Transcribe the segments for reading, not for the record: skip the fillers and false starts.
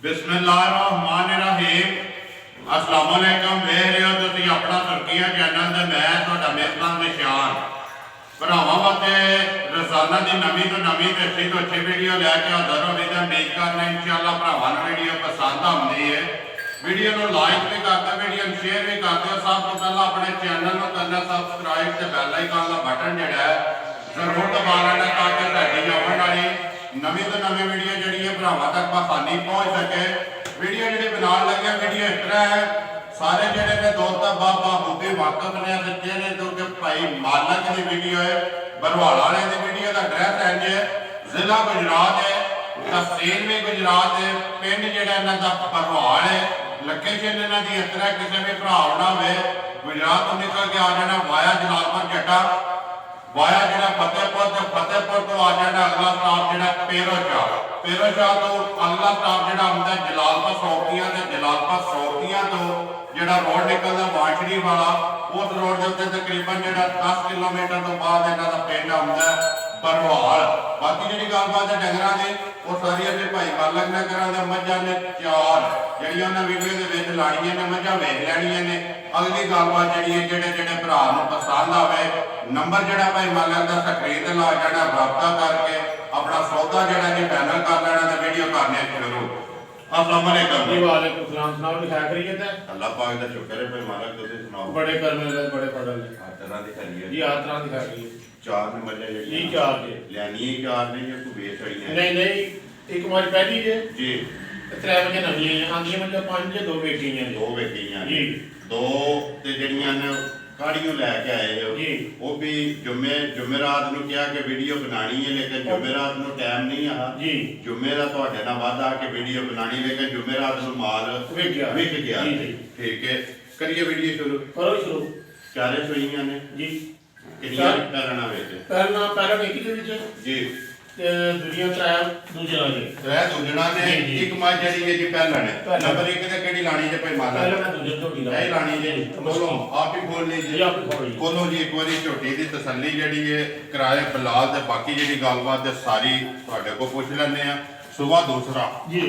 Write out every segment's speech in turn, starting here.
बिस्मिल्लाहिर्रहमानिर्रहीम। अस्सलाम वालेकुम। देख रहे हो तुसीं अपना सुर्खियां चैनल ते मैं तुहाडा मेज़बान निशान भरावां वास्ते रोज़ाना की नवीं तो नवीं ते अच्छी तो अच्छी वीडियो लैके हाज़र होने की उम्मीद करने इंशाअल्लाह भरावां नूं वीडियो पसंद आउंदी है। वीडियो को लाइक भी करते, वीडियो शेयर भी करते हो। सब तो पहला अपने चैनल को करना सबसक्राइब ते बैल आइकन का बटन जिहड़ा है जरूर दबा लेना ताकि साडी आने वाली नवीं तो नवीं वीडियो जी है भरावां तक आसानी पहुँच सके। वीडियो जी बनाने लगे वीडियो इस तरह है, सारे जोड़े ने दोस्त बाबा बूबी वाकफ ने चेहरे जो कि भाई मालक की वीडियो है। बरवाला वाले की वीडियो का एड्रैस इंज है, जिला गुजरात है, तहसील भी गुजरात है, पिंड जोड़ा इन्हों का भरवाल है। लोकेशन इन्हों की इस तरह किसी भी भरा होना हो गुजरात तो निकल के आ जाना वाया जलालपुर जट्टा, वाया जो फतेहपुर तो फतेहपुर तो आ जाना अगला स्टाप जो पेरोशाह, पेरोशाह तो अगला स्टाप जो आता जलालपुर सौकियां, जलालपुर सौकियां तो जो रोड निकलता वांछड़ी वाला उस रोड के उत्ते तकरीबन जो 10 किलोमीटर तो बाद इन्हों का पिंड आता बरवाल। बाकी जी गलबात है डंगर की वो सारी अपने भाई मालक ने करा मझा ने चार जी उन्हें वीडियो के लानिया ने मझा वेख लैनिया ने। अगली गलबात जी है जोड़े जोड़े भरा पसंद आए नंबर जोड़ा भाई मालक का स्क्रीन से ला जाना, रबता करके अपना सौदा जोड़ा जी फाइनल कर लेना तो वीडियो करने शुरू। अस्सलाम वालेकुम जी। वालेकुम सलाम। सुनाओ लिखा खैरियत है? अल्लाह पाक दा शुक्र है भाई मालक, तुसीं सुनाओ। बड़े कर्म है, बड़े फजल है। हर तरह दी खैरियत जी हर तरह की खैरियत। चार नंबर है जी चार जे लैनी है, चार ने या कोई बेच रही है? नहीं नहीं, एक हमारी पहली जे जी, त्रै बजे नवी आंदियां मतलब पांच जे, दो बेटियां दो बेटियां जी। दो ते जड़ियां ने काड़ियों लैके आए हो जी। वो भी जुमेरात नूं क्या कि वीडियो बनानी है, लेकिन जुमेरात नूं टाइम नहीं आ जी। जुमे दा तुहाडे नाल वादा कि वीडियो बनानी, लेकिन जुमेरात नूं माल विक गया जी जी। ठीक है, करिए वीडियो शुरू। करो शुरू। चारे सुइयां ने जी। किन्नियां पैरना विच? पहला एक दे विच जी ते दूजियां त्रै दूजियां जे। त्रै दूजना ने, जी, जी। एक मझ जड़ी है जी पहला ने। पहला। नंबर एक ते केड़ी लानी जे भाई माला? पहला मैं दूजे झोटी दा यही लानी जी। बोलो आप ही खोल जी लीजिए। आप खोलो जी। खोलो जी एक बारी झोटी की तसल्ली जड़ी है कराए फिलहाल ते बाकी जी गलबात सारी तुहाडे को पूछ लैने आ। सुबह दूसरा जी।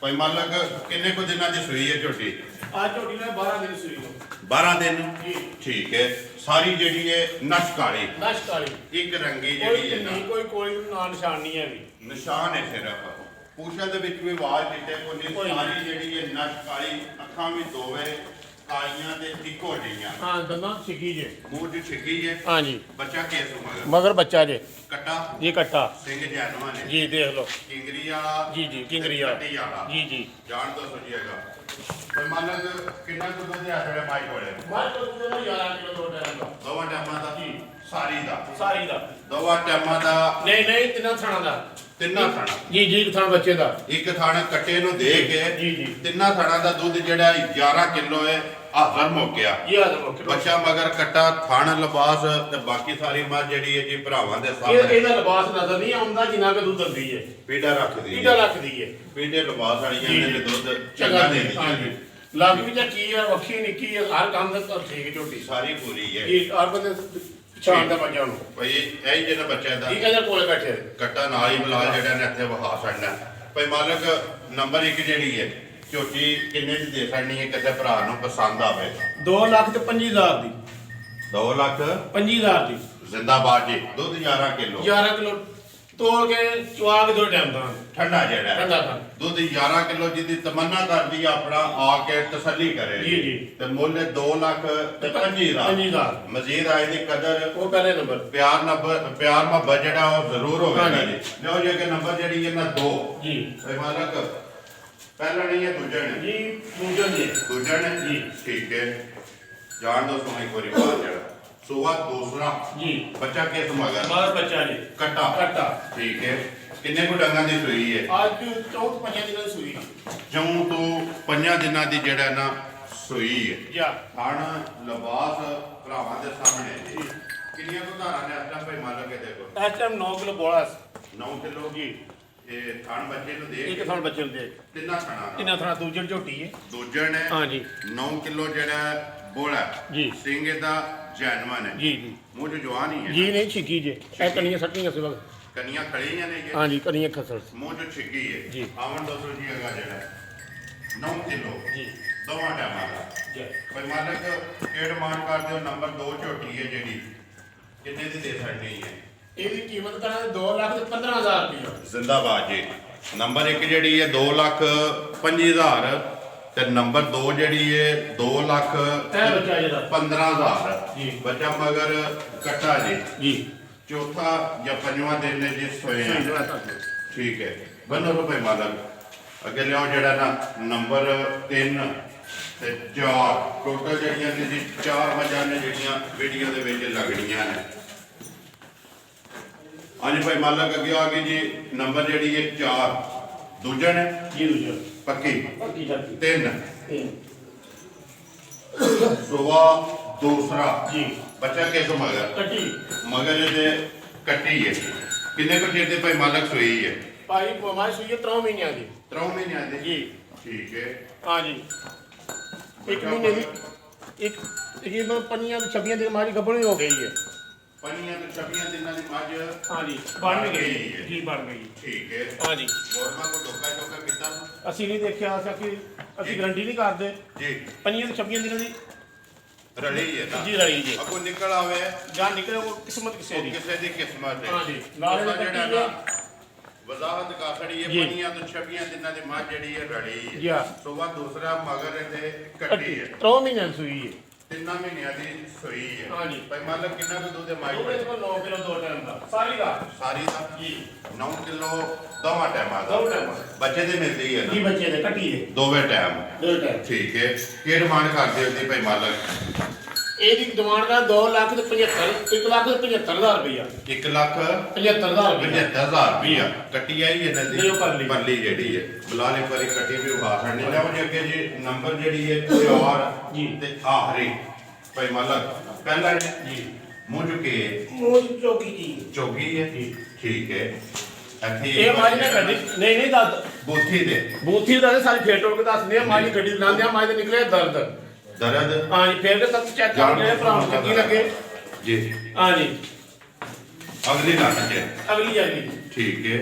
भाई मालक किन्ने को दिनां दी सूई है झोटी? आज झोटी ने 12 दिन सुई हो। 12 दिन जी। ठीक है। सारी जड़ी है नश काली, नश काली, एक रंगी कोई जड़ी है ना, नहीं कोई ना निशान नहीं है भी। निशान है सिर्फ पूछा दे विच भी आवाज दिते को नहीं। कोई सारी जड़ी है नश काली, अखां भी दोवे कालियां ते इको जिहियां, हाँ दंदा छिकी जे। मूंह च छिकी है। हाँ जी। बच्चा केस मगर मगर बच्चा जे। कट्टा जी कट्टा सिंह जैनवा ने जी देख लो। किंगरी वाला जी जी किंगरी वाला। कट्टी वाला जी जी। जान तो सुनिएगा भाई मालक कितना कुछ दूध है थोड़े माई कोले? मार तो दूध 11 किलो दो टाइम का। दोवां टाइमां दा जी। सारी दा सारी दा दोवां टाइमां दा नहीं नहीं तिना थाना दा तिन्ना थाना जी जी थाना बच्चे दा एक थाने कट्टे नु दे के जी जी तिन्ना थाना दा दूध जेड़ा 11 किलो है हाजर हो गया। ये आदम ओके बच्चा मगर कट्टा थान लिबास ते बाकी सारी मझ जेड़ी है जी भरावां दे ये सामने ਇਹਦਾ ਲਿਬਾਸ ਨਜ਼ਰ ਨਹੀਂ ਆਉਂਦਾ ਜਿੰਨਾ ਕਿ ਦੁੱਧ ਦਿੰਦੀ ਹੈ। पीड़ा रखदी ਪੀੜਾ ਰੱਖਦੀ ਹੈ। पीड़े लिबास वालियां जी, ने जी। दूध ਚੰਗਾ चंगा ਦੇ दे ਹਾਂ दी ਜੀ। ਲੱਗ ਵੀ ਕੀ ਹੈ, ਵੱਖੀ ਨਿੱਕੀ ਹੈ, ਹਰ ਕੰਮ ਦਾ ਠੀਕ ਝੋਟੀ। सारी पूरी है ਇਹ ਹਰ ਬੰਦੇ ਪਛਾਣ ਦਾ ਬੱਚਾ ਨੂੰ भाई यही जेड़ा बच्चा दा ਠੀਕ ਹੈ ਜੇ ਕੋਲੇ ਬੈਠੇ कट्टा नाल ही बिलाल जेड़ा ने इत्थे वहा छड़ना। भाई मालक नंबर 1 जेड़ी है झोटी किन्ने च दे छड़नी है किसी भरा नूं पसंद आवे? 2 ਲੱਖ ਤੇ 25000 ਦੀ 2 लाख 25000 ਦੀ जिंदाबाद जी। दूध 11 किलो 11 ਕਿਲੋ ਤੋਲ ਕੇ ਚਵਾ ਕੇ ਦੋ ਟਾਈਮ ਦਾ ठंडा जेड़ा है। ਠੰਡਾ ਕਰ दूध 11 किलो जिदी तमन्ना कर दी अपना आके तसल्ली करे जी, जी। ते मुल्ल 2 लाख ते 25,000 25000 मजीद आए दी कदर ਉਹ ਪਹਿਲੇ ਨੰਬਰ प्यार मोहब्बत जेड़ा वो जरूर हाँ होगा जी। जी। लो जी के नंबर जेड़ी है ना 2 ਜੀ भाई मालक पहला नहीं है दूजा ने ਜੀ ਦੂਜਾ ਜੀ दूजा ने जी। ठीक है जान दो सुनो एक बारी बात जरा सुबह दूसरा ਜੀ बच्चा किस मगर ਮਾਰ ਬੱਚਾ ਜੀ कट्टा ਕੱਟਾ ठीक है किन्ने को डंगा दी सुई है? ਅੱਜ 4-5 ਦਿਨਾਂ ਦੀ ਸੂਈ जम्मू तो 5 दिनों की जेड़ा ना सुई है। ਜਾ थान लिबास भरावां दे सामने जी किन्नियां को धारां ने अपना भाई मालक है देखो ਇਸ ਟਾਈਮ 9 ਕਿਲੋ ਬੋਲਾ 9 किलो ਜੀ। ये थान बच्चे नु दे ਇੱਕ ਥਾਂ ਬੱਚੇ ਨੂੰ ਦੇ तिन्ना थाना ਇਹਨਾਂ ਥਾਂ ਦੂਜੇ ਝੋਟੀ ਹੈ दूजे ने ਹਾਂ ਜੀ 9 किलो जेड़ा बोला जी। सिंह दा जैनवन है ਜੀ ਜੀ मुंह जो जवान ही है ਜੀ ਨਹੀਂ ਛਿੱਕੀ ਜੇ ਇਹ ਕਣੀਆਂ ਸੱਟੀਆਂ ਸੀ ਵਕਤ कनियां खड़ियां ने ये ਹਾਂ ਜੀ ਕਣੀਆਂ ਖਸਲ मुंह जो छिकी है जी। आवन 200 जी अगा जेड़ा 9 ਕਿਲੋ ਜੀ ਦੋਵਾਂ ਟਾਈਮਾਂ ਦਾ। ਜੀ ਕੋਈ ਮਾਲਕ ਕਿਹੜ ਮਾਨ ਕਰਦੇ ਹੋ ਨੰਬਰ 2 ਝੋਟੀ ਹੈ ਜਿਹੜੀ ਕਿੰਨੇ ਦੀ ਦੇ ਸਕਣੀ ਹੈ? ਇਹਦੀ ਕੀਮਤ ਕਰਾਂਗੇ 2,15,000 ਰੁਪਏ। ਜ਼ਿੰਦਾਬਾਦ ਜੀ। ਨੰਬਰ 1 ਜਿਹੜੀ ਹੈ 2,25,000 ਤੇ ਨੰਬਰ 2 ਜਿਹੜੀ ਹੈ ਇਹ ਬੱਚਾ ਜਿਹੜਾ 2,15,000 ਜੀ। ਬੱਚਾ ਮਗਰ ਕੱਟਾ ਜੀ। ਜੀ ਚੌਥਾ ਜਾਂ ਪੰਜਵਾਂ ਦਿਨ ਨੇ ਜੀ ਸੋਏ ਆ। ਠੀਕ ਹੈ ਬੰਨੋ ਰੁਪਏ ਮਾਲਕ ਅੱਗੇ ਲਿਆਓ ਜਿਹੜਾ ਨਾ ਨੰਬਰ 3 ਤੇ 4 ਟੋਟਲ ਜਿਹੜੀਆਂ ਨੇ ਜੀ 4 ਮੱਝਾਂ ਨੇ ਜਿਹੜੀਆਂ ਵੀਡੀਓ ਦੇ ਵਿੱਚ ਲੱਗਣੀਆਂ ਨੇ। ਹਾਂਜੀ ਭਾਈ ਮਾਲਕ ਅੱਗੇ ਆ ਗਈ ਜੀ ਨੰਬਰ ਜਿਹੜੀ ਹੈ 4 ਦੂਜਾ ਨੇ ਜੀ ਦੂਜਾ ਪੱਕੀ ਪੱਕੀ ਚੱਕੀ 3 3 ਸੁਬਾ ਦੂਸਰਾ ਜੀ ਬੱਚਾ ਕਿਸ ਮਗਰ ਕੱਟੀ ਮਗਰ ਇਹਦੇ ਕੱਟੀ ਹੈ। ਕਿੰਨੇ ਕੁ ਚਿਰ ਦੇ ਭਾਈ ਮਾਲਕ ਸੋਈ ਹੈ? ਭਾਈ ਮਾਈ ਸੂਈ 3 ਮਹੀਨਿਆਂ ਦੀ 3 ਮਹੀਨਿਆਂ ਦੇ ਜੀ। ਠੀਕ ਹੈ ਹਾਂ ਜੀ 1 ਮਹੀਨੇ ਦੀ ਇੱਕ ਤਕਰੀਬਨ 5-26 ਦੀ ਮਾਰੀ ਗੱਭਣੀ ਹੋ ਗਈ ਹੈ। ਪੰਨੀਆਂ ਤੇ 26 ਦਿਨਾਂ ਦੀ ਮੱਝ ਹਾਂ ਜੀ ਬਣ ਬਣ ਗਈ ਗਈ ਹੈ। ਜੀ ਬਣ ਗਈ ਠੀਕ ਹੈ। ਹਾਂ ਜੀ ਗੋਰਮਾ ਕੋ ਡੋਕਾ ਡੋਕਾ ਕੀਤਾ ਅਸੀਂ ਨਹੀਂ ਦੇਖਿਆ ਅਸੀਂ ਗਰੰਟੀ ਨਹੀਂ ਕਰਦੇ ਜੀ 5-26 ਦਿਨਾਂ ਦੀ ਰਲੀ ਹੈ ਨਾ ਜੀ ਰਲੀ ਜੀ ਅੱਗੋਂ ਨਿਕਲ ਆਵੇ ਜਾਂ ਨਿਕਲੇ ਉਹ ਕਿਸਮਤ ਕਿਸੇ ਦੀ ਕਿਸੇ ਦੀ ਕਿਸਮਤ ਹੈ। ਹਾਂ ਜੀ ਨਾਲੇ ਦੋਸਤਾਂ ਕੱਟੀ ਜਿਹੜਾ ਹੈ ਨਾ ਵਜ਼ਾਹਤ ਕਾਸੜੀ ਹੈ ਜੀ। ਪੰਨੀਆਂ ਤੋਂ 26 ਦਿਨਾਂ ਦੀ ਮੱਝ ਜਿਹੜੀ ਹੈ ਰਲੀ ਜੀ ਹੈ। ਹਾਂ। ਸੁਬਾ ਦੂਸਰਾ ਮਗਰ ਇਹਦੇ ਕੱਟੀ ਕੱਟੀ ਹੈ। 3 ਮਹੀਨਿਆਂ ਦੀ ਸੂਈ ਹੈ। 3 ਮਹੀਨਿਆਂ ਦੀ ਸੋਈ ਹੈ। ਹਾਂ ਜੀ। ਭਾਈ ਮਾਲਕ ਕਿੰਨਾ ਕੁ ਦੁੱਧ ਹੈ ਮਾਈ ਉਹਦੇ ਕੋਲ 9 ਕਿਲੋ 2 ਟਾਈਮ ਦਾ ਸਾਰੀ ਦਾ ਸਾਰੀ ਦਾ ਜੀ 9 ਕਿਲੋ ਦੋਵਾਂ ਟਾਈਮਾਂ ਦਾ ਦੋ ਟਾਈਮਾਂ। ਬੱਚੇ ਦੇ ਮਿਲਦੀ ਹੈ ਜੀ ਨਾ ਬੱਚੇ ਦੇ ਕੱਟੀ ਦੇ ਦੋਵੇਂ ਟਾਈਮ। 2 ਟਾਈਮ ਠੀਕ ਹੈ ਕੀ ਡਿਮਾਂਡ ਕਰਦੇ ਹੋ ਜੀ ਭਾਈ ਮਾਲਕ? ਇਹਦੀ ਡਿਮਾਂਡ ਦਾ 2,75,000 1,75,000 ਰੁਪਇਆ 1,75,000 75,000 ਰੁਪਇਆ ਕੱਟੀ ਆਈ ਹੈ ਨਦੀ ਨਹੀਂ, ਉਹ ਪਰਲੀ। ਪਰਲੀ ਜਿਹੜੀ ਹੈ ਬਲਾਲੇ ਪਰੀ ਕੱਟੀ ਵੀ ਉਭਾ ਛੱਡਣੀ ਲਿਆਓ ਜੀ ਅੱਗੇ ਜੀ ਨੰਬਰ ਜਿਹੜੀ ਹੈ 4 ਜੀ। ਤੇ ਆਖਰੀ ਭਾਈ ਮਾਲਕ ਪਹਿਲਾ ਜੀ ਮੂੰਹ ਕੇ ਮੋਜ ਚੋਕੀ ਜੀ ਚੋਗੀ ਹੈ ਜੀ। ਠੀਕ ਹੈ ਇੱਥੇ ਇਹ ਮਾਜੀ ਨੇ ਕੱਢੀ ਨਹੀਂ ਦੱਸ ਬੋਥੀ ਦੇ ਬੂਥੀ ਦਾ ਸਾਰੀ ਫੇਟੋ ਕੇ ਦੱਸਦੇ ਆ ਮਾਜੀ ਗੱਡੀ ਲਾਉਂਦੇ ਆ ਮਾਜੀ ਦੇ ਨਿਕਲੇ ਦਰਦ ਦਰਦ ਹਾਂ ਜੀ ਫੇਰ ਕੇ ਸਭ ਚੈੱਕ ਕਰਕੇ ਭਰਾ ਨੂੰ ਚੰਗੀ ਲੱਗੇ ਜੀ ਹਾਂ ਜੀ ਅਗਲੀ ਲੱਤ ਚ ਅਗਲੀ ਜਾਗੀ ਠੀਕ ਹੈ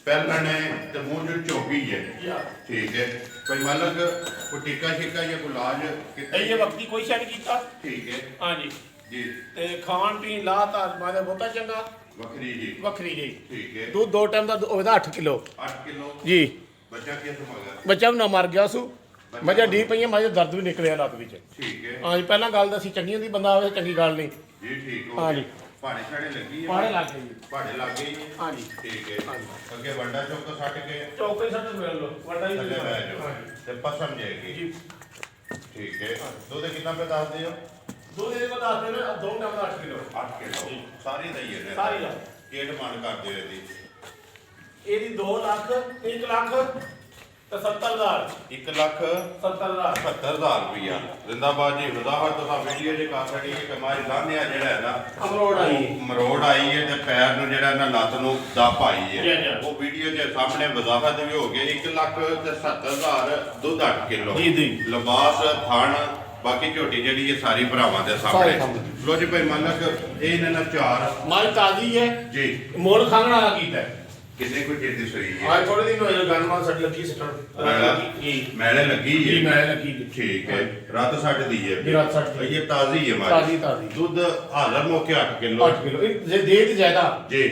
ਪਹਿਲਾਂ ਨੇ ਤੇ ਮੂੰਹ ਜੋ ਚੋਗੀ ਹੈ ਯਾ ਠੀਕ ਹੈ ਭਾਈ ਮਾਲਕ ਕੋ ਟਿੱਕਾ ਛਿੱਕਾ ਜਾਂ ਗੁਲਾਜ ਇਹ ਵਕਤੀ ਕੋਈ ਸ਼ੱਕ ਕੀਤਾ ਠੀਕ ਹੈ ਹਾਂ ਜੀ ਜੀ ਤੇ ਖਾਣ ਪੀਣ ਲਾਤਾ ਮਾਦਾ ਬਹੁਤਾ ਚੰਗਾ ਵੱਖਰੀ ਜੀ ਵੱਖਰੀ ਜੀ ਠੀਕ ਹੈ ਦੁੱਧ 2 ਟਾਈਮ ਦਾ ਉਹਦਾ 8 ਕਿਲੋ 8 ਕਿਲੋ ਜੀ ਬੱਚਾ ਕਿਸ ਮਗਰ ਬੱਚਾ ਵੀ ਨਾ ਮਰ ਗਿਆ ਸੂ ਮਜਾ ਡੀ ਪਈਆਂ ਮਾਜੇ ਦਰਦ ਵੀ ਨਿਕਲਿਆ ਲੱਤ ਵਿੱਚ ਠੀਕ ਹੈ ਹਾਂ ਜੀ ਪਹਿਲਾਂ ਗੱਲ ਦੱਸੀ ਚੰਗੀ ਹੁੰਦੀ ਬੰਦਾ ਆਵੇ ਚੰਗੀ ਗੱਲ ਨਹੀਂ ਜੀ ਠੀਕ ਹੋ ਹਾਂ ਜੀ। ਪਹਾੜੇ ਛਾੜੇ ਲੱਗੀ ਹੈ ਪਾੜੇ ਲੱਗ ਗਏ ਜੀ ਪਹਾੜੇ ਲੱਗ ਗਈ ਹਾਂ ਜੀ ਠੀਕ ਹੈ ਹਾਂ ਜੀ। ਅੱਗੇ ਵੱਡਾ ਚੌਕ ਸੱਟ ਕੇ ਚੌਕੇ ਸੱਟ ਮਿਲ ਲੋ ਵੱਡਾ ਹੀ ਥੱਲੇ ਬਹਿ ਹਾਂ ਜਾਓ ਜੀ। ਤੇ ਪਸਮ ਜਾਏਗੀ ਜੀ ਠੀਕ ਹੈ ਦੁੱਧ ਕਿੰਨਾ ਪੇ ਦੱਸਦੇ ਹੋ? ਦੋ ਦੇ ਕੋ ਦੱਸਦੇ ਨੇ 2 ਟਾਈਮ ਦਾ 8 ਕਿਲੋ 8 ਕਿਲੋ ਜੀ। ਸਾਰੀ ਦਾ ਹੀ ਹੈ ਸਾਰੀ ਦਾ ਕੀ ਡਿਮਾਂਡ ਕਰਦੇ ਹੋ ਇਹਦੀ? ਇਹਦੀ 2 ਲੱਖ 1 ਲੱਖ ਤੇ 70,000 1,70,000 70,000 ਰੁਪਇਆ ਜ਼ਿੰਦਾਬਾਦ ਜੀ ਵਜ਼ਾਹਤ ਤੋਂ ਵੀਡੀਓ ਜੇ ਕਾਸੜੀ ਹੈ ਕਮਾਈ ਲਾਂਦੇ ਆ ਜਿਹੜਾ ਹੈ ਨਾ ਅਮਰੋੜ ਆਈ ਉਹ ਮਰੋੜ ਆਈ ਹੈ ਤੇ ਪੈਰ ਨੂੰ ਜਿਹੜਾ ਨਾ ਲੱਤ ਨੂੰ ਦਾ ਪਾਈ ਜੀ, ਹੈ ਜੀ। ਉਹ ਵੀਡੀਓ ਦੇ ਸਾਹਮਣੇ ਵਜ਼ਾਹਤ ਵੀ ਹੋ ਗਈ 1,70,000 ਦੁੱਧ 8 ਕਿਲੋ ਜੀ, ਜੀ। ਲਿਬਾਸ ਥਣ ਬਾਕੀ ਝੋਟੀ ਜਿਹੜੀ ਹੈ ਸਾਰੀ ਭਰਾਵਾਂ ਦੇ ਸਾਰੇ ਸਾਹਮਣੇ ਲੋ ਜੀ ਭਾਈ ਮਾਲਕ ਇਹ ਇਹਨਾਂ ਨਾਲ 4 ਮਾਲ ਤਾਜ਼ੀ ਹੈ ਜੀ ਮੋਲ ਖਾਣ ਵਾਲਾ ਕੀਤਾ ਹੈ ਕਿੰਨੇ ਕੋਈ ਚੀਜ਼ ਦੀ ਸੋਈ ਹੈ ਅੱਜ ਥੋੜੇ ਦਿਨ ਹੋਏ ਗਨਮਾਨ ਸੱਟ ਲੱਗੀ ਸੱਟ ਜੀ ਮੈਲੇ ਲੱਗੀ ਜੀ ਹੈ ਮੈਂ ਲੱਗੀ ਜੀ ਠੀਕ ਹੈ ਰਾਤ ਛੱਡ ਦੀ ਹੈ ਜੀ, ਰਾਤ ਛੱਡ ਦੀ। ਇਹ ਤਾਜ਼ੀ ਹੈ ਤਾਜ਼ੀ ਤਾਜ਼ੀ ਦੁੱਧ ਹਾਜ਼ਰ ਮੌਕੇ 8 ਕਿਲੋ 8 ਕਿਲੋ ਇਹ ਜੇ ਦੇ ਜ਼ਿਆਦਾ ਜੀ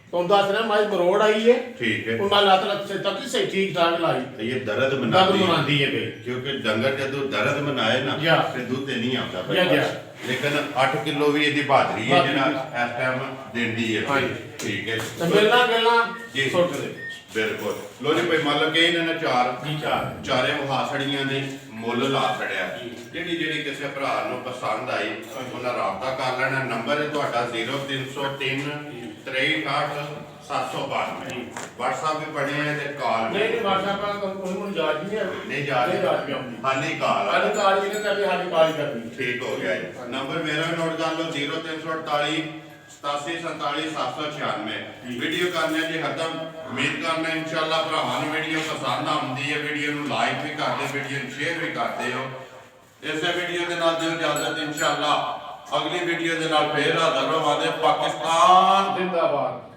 ਤੁਹਾਨੂੰ ਦੱਸ ਰਿਹਾ ਮਾਜ ਮਰੋੜ ਆਈ ਹੈ ਠੀਕ ਹੈ ਉਹ ਮਾਲ ਲੱਤ ਲੱਤ ਸੇ ਤੱਕ ਸਹੀ ਠੀਕ ਠਾਕ ਲਾਈ ਇਹ ਦਰਦ ਦਰਦ ਮਨਾਦੀ ਹੈ ਮਨਾਉਂਦੀ ਹੈ ਬਈ ਕਿਉਂਕਿ ਡੰਗਰ ਜਦੋਂ ਦਰਦ ਮਨਾਏ ਨਾ ਜਾ। ਤੇ ਦੁੱਧ ਤੇ ਨਹੀਂ ਆਉਂਦਾ ਜਾ, ਜਾ। ਲੇਕਿਨ 8 ਕਿਲੋ ਵੀ ਇਹਦੀ ਬਹਾਦਰੀ ਹੈ ਬਹਾਦਰੀ ਜਿਹੜਾ ਇਸ ਟਾਈਮ ਦਿੰਦੀ ਹੈ ਹਾਂਜੀ। ਠੀਕ ਹੈ ਤੇ ਮਿਲਣਾ ਜੀ। ਸੁੱਟ ਦੇ ਬਿਲਕੁਲ ਲੋ ਜੀ ਭਾਈ ਮੰਨ ਕੇ ਇਹਨਾਂ ਨੇ 4 ਜੀ ਚਾਰ ਚਾਰੇ ਵਹਾਸੜੀਆਂ ਨੇ ਮੁੱਲ ਲਾ ਛੜਿਆ ਜੀ। ਜਿਹੜੀ ਕਿਸੇ ਭਰਾ ਨੂੰ ਪਸੰਦ ਆਈ ਉਹਨਾਂ ਰਾਬਤਾ ਕਰ ਲੈਣਾ ਨੰਬਰ ਹੈ ਤੁਹਾਡਾ 0303 63 792 WhatsApp ਵੀ ਪੜੇ ਹੈ ਤੇ ਕਾਲ ਵੀ ਨਹੀਂ ਵਾਟਸਐਪ ਪਰ ਕੋਈ ਨੂੰ ਯਾਦ ਨਹੀਂ ਹੈ ਨਹੀਂ ਜਾ ਨਹੀਂ ਰਹੀ ਯਾਦ ਵੀ ਆਉਂਦੀ ਹਾਲੀ ਕਾਲ ਆ। ਹਾਲੀ ਕਾਲ ਵੀ ਕਰਨੀ ਹਾਲੀ ਕਾਲ ਹੀ ਕਰਨੀ ਠੀਕ ਹੋ ਗਿਆ ਜੀ ਨੰਬਰ ਮੇਰਾ ਵੀ ਨੋਟ ਕਰ ਲਓ 0348 8747 796 ਵੀਡੀਓ ਕਰਨੇ ਜੀ ਹਰਦਮ ਉਮੀਦ ਕਰਨਾ ਇਨਸ਼ਾਅੱਲਾ ਭਰਾਵਾਂ ਨੂੰ ਵੀਡੀਓ ਪਸੰਦ ਆਉਂਦੀ ਹੈ ਵੀਡੀਓ ਨੂੰ ਲਾਈਕ ਵੀ ਕਰਦੇ ਵੀਡੀਓ ਨੂੰ ਸ਼ੇਅਰ ਵੀ ਕਰਦੇ ਹੋ ਇਸੇ ਵੀਡੀਓ ਦੇ ਨਾਲ ਦਿਓ ਇਜਾਜ਼ਤ ਇਨਸ਼ਾਅੱਲਾ ਅਗਲੀ ਵੀਡੀਓ ਦੇ ਨਾਲ ਫੇਰ ਹਾਜ਼ਰ ਹੋਵਾਂਗੇ ਪਾਕਿਸਤਾਨ ਜ਼ਿੰਦਾਬਾਦ